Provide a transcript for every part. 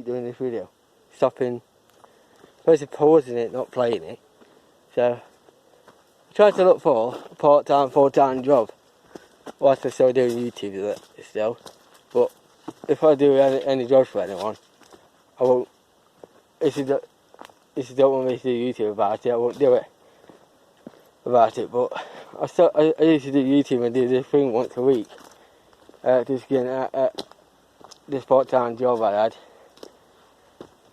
week doing this video. Stopping, basically pausing it, not playing it. So, I tried to look for a part-time, full-time job whilst I'm still doing YouTube still. But if I do any jobs for anyone, I won't. If you don't want me to do YouTube about it, I won't do it about it. But I used to do YouTube and do this thing once a week. Just getting at this part-time job I had.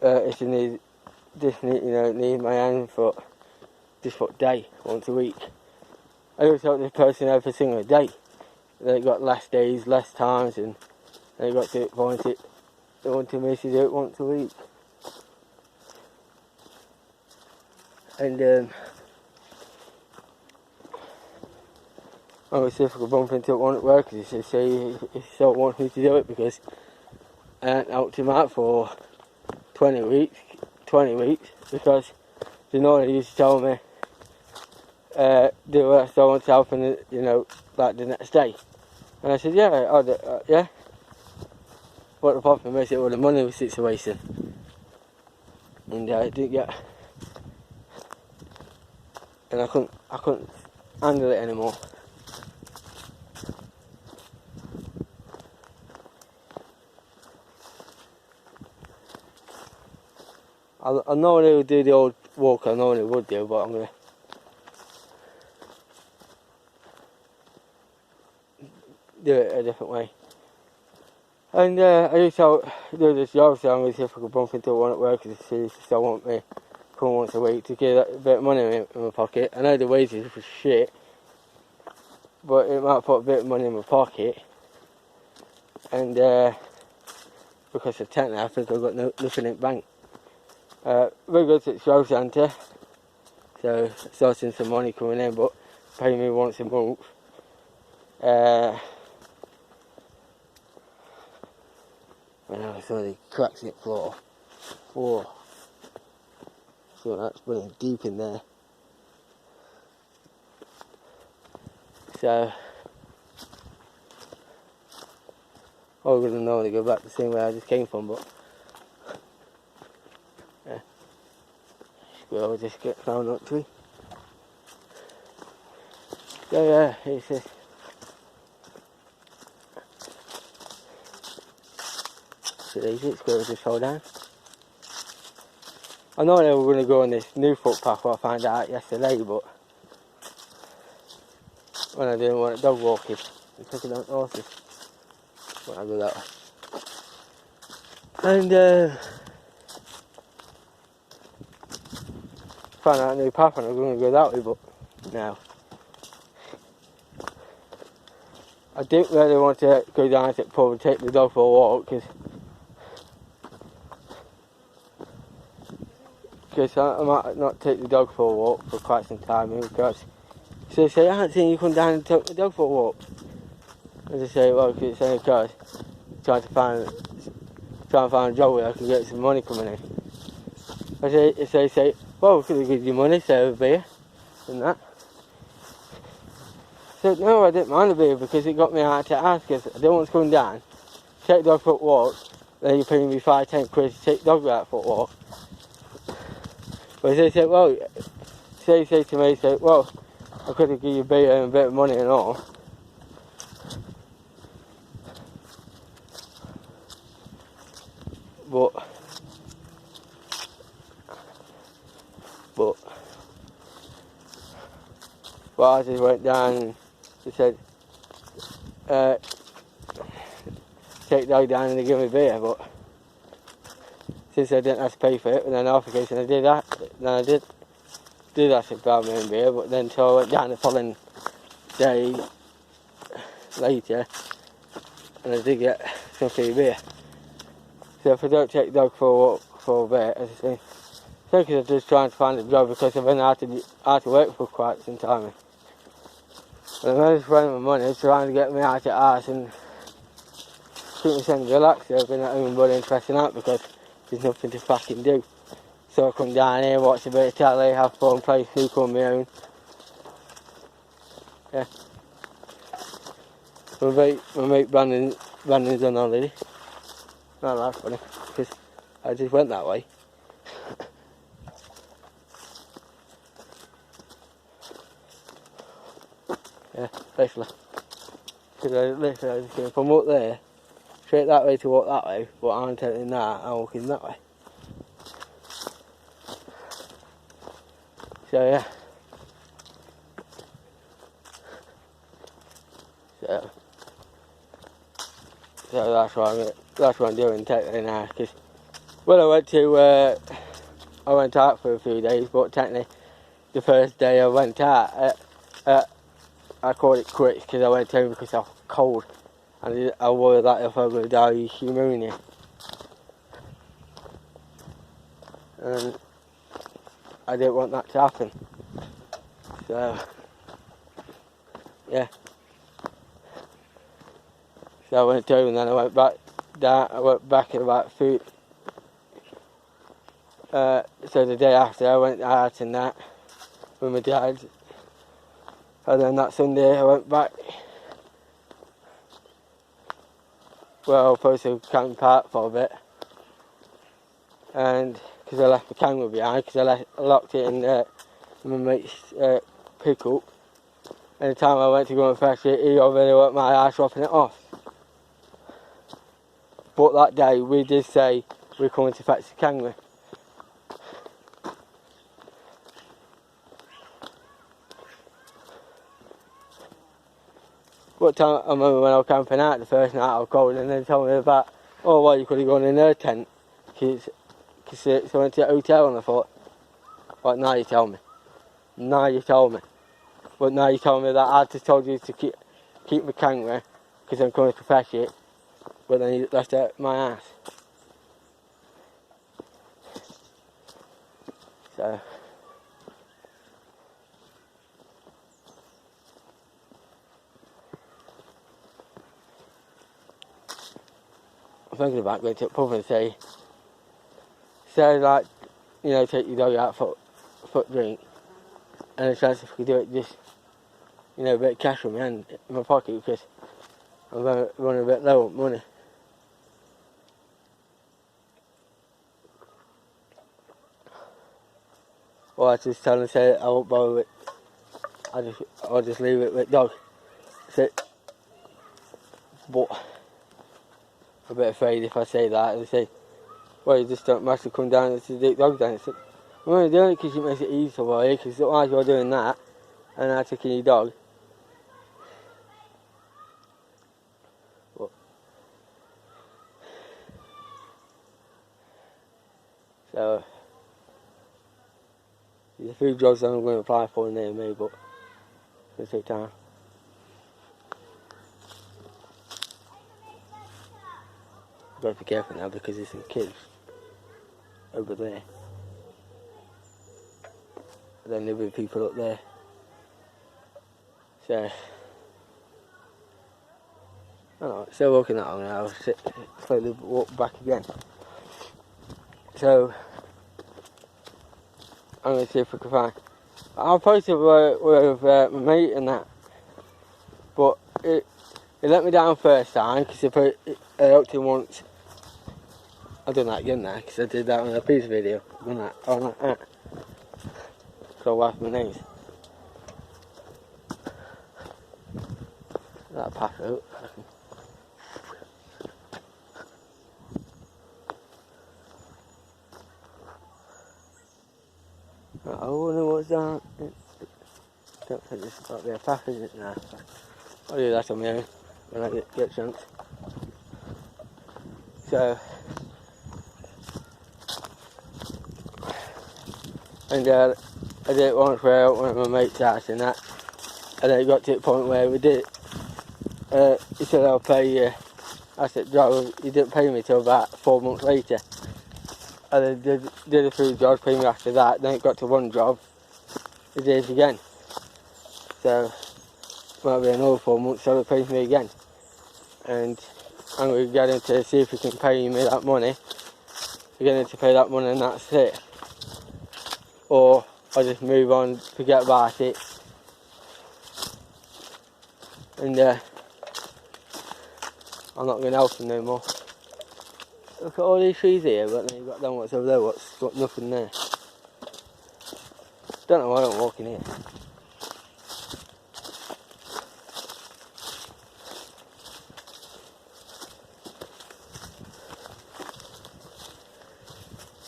If you need my hand for just for a day, once a week. I always help this person every single day. They got less days, less times, and they got to they wanted me to do it once a week. And I was see if I could bump into one at work, and he say he still wants me to do it because I hadn't helped him out for 20 weeks because you know he used to tell me do what I still want to help, and like the next day. And I said, yeah, I'll do, yeah. But the problem is, it was the money situation, and I didn't get, and I couldn't handle it anymore. I know they would do the old walk, I know they would do, but I'm gonna do it a different way. And I used to do this job, so I'm going to see if I could bump into one at work and see if they still want me come once a week to get a bit of money in my pocket. I know the wages are shit, but it might put a bit of money in my pocket. And because of technically, I think I've got nothing in the bank. Very good at show centre, so starting some money coming in, but pay me once a month. When I saw the cracks in the floor. Whoa. So that's running deep in there. So I was going to normally go back the same way I just came from, but yeah. Squirrel just get found up tree. So yeah, it's just today's squirrel just fell down. I know they were going to go on this new footpath I found out yesterday, but when I didn't want dog walking, I'm taking out horses when I go that way. And found out a new path and I was going to go that way, but no. I didn't really want to go down to the pub and take the dog for a walk because I might not take the dog for a walk for quite some time, because so they say, I haven't seen you come down and take the dog for a walk. And they say, well, because it's only because trying to find a job where I can get some money coming in. They say, well, could I give you money, say a beer and that. So no, I didn't mind the beer because it got me out to ask, because I didn't want to come down, take the dog for a walk, then you're paying me 5-10 quid to take the dog out for a walk. But they said, well, say to me, well, I could have given you a beer and a bit of money and all. But I just went down and they said, take the dog down and they give me a beer, but since I didn't have to pay for it, and then off occasion I did that, then I did have to buy my own beer, but then so I went down the following day later and I did get some free beer. So if I don't take the dog for a walk for a bit, as I say, I think I'm just trying to find a job because I've been out of work for quite some time. And I'm only spending my money trying to get me out of the house and keep me semi relaxed. I've been at home but interesting out because there's nothing to fucking do. So I come down here, watch a bit of telly, have fun, play snooker on my own. Yeah. My mate Brandon's on holiday. Not that funny, because I just went that way. Yeah, basically. Because I literally just came from up there, straight that way to walk that way, but I'm taking that and walking that way. So yeah. So that's what I'm doing, technically now. Because when I went out for a few days, but technically the first day I went out, I called it quits because I went home because I was cold, and I worried that if I was going to die of pneumonia. And I didn't want that to happen. So yeah. So I went home and then I went back down. I went back at about 3. So the day after I went out and that with my dad. And then that Sunday I went back. Well, I was supposed to camp park for a bit. And because I left the camera behind, because I locked it in my mate's pickup. And the time I went to go and fetch it, he already went my ass dropping it off. But that day we did say we're coming to fetch the camera. What time I remember when I was camping out the first night I was cold, and they told me about, oh well, you could have gone in their tent because I went to the hotel, and I thought, what, now you tell me. Now you told me. But now you told me that I just told you to keep my camera because I'm coming to fetch it, but then you left it at my ass. So I'm thinking about going to the pub and say like, you know, take your dog out for drink, and a chance if we could do it, just, you know, a bit of cash from my hand in my pocket because I'm running a bit low on money. Or I just tell them, say I won't bother with, I'll just leave it with dog. But I'm a bit afraid if I say that, and they say, well, you just don't matter, come down and take dog down. I said, I'm only doing it because it makes it easier for you, because otherwise you're doing that and I'm taking your dog. But, so there's a few jobs that I'm going to apply for near me, but it's going to take time. I've got to be careful now because there's some kids over there. And then there'll be people up there. So, I don't know, still walking that long now, I'll slowly walk back again. So, I'm going to see if I can find. I'll post it with my mate and that. But it let me down first time because I helped him once. I've done that again now because I did that on a piece video. I've done that on that. So I wiped my nose. That'll pass out. I wonder what's that. Don't think this might be a pack, is it? Nah. I'll do that on my own when I get a chance. So, and I did it once where I went to my mate's house and that, and then it got to the point where we did it. He said, I'll pay you. I said, Joe, he didn't pay me till about 4 months later. And then did a few jobs, paid me after that. Then it got to one job, he did it again. So, might be another 4 months, so he pays me again. And I'm going to get him to see if he can pay me that money. We're getting to pay that money and that's it. Or I'll just move on, forget about it. And I'm not going to help him no more. look at all these trees here, but then you've got them what's over there, what's got nothing there. Don't know why I'm walking here.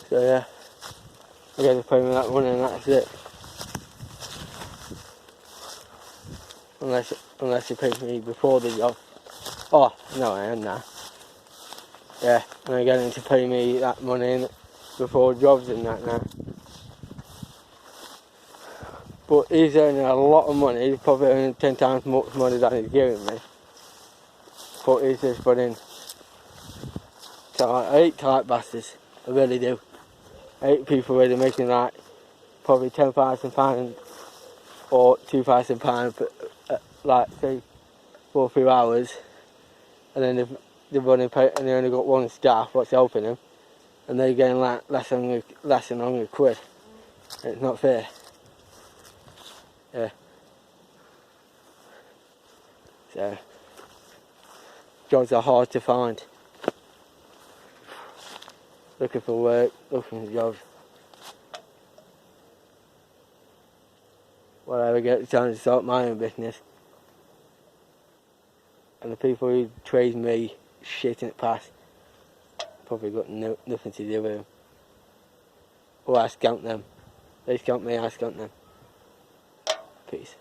So yeah, I get to pay me that money and that's it. Unless you pay me before the job. Oh, no I am now. Yeah, and I'm getting to pay me that money before jobs and that now. But he's earning a lot of money, he's probably earning 10 times more money than he's giving me. But he's just putting, so I hate tight bastards, I really do. I hate people really making like probably £10,000 or £2,000 for like say 4 or 5 hours, and then they've only and they only got one staff what's helping them, and they're getting like less than £100. It's not fair. Yeah. So jobs are hard to find. Looking for work, looking for jobs. Whatever, get the chance to start my own business. And the people who trade me shit in the past probably got nothing to do with them. Or I scamp them. They scamp me, I scamp them. Peace.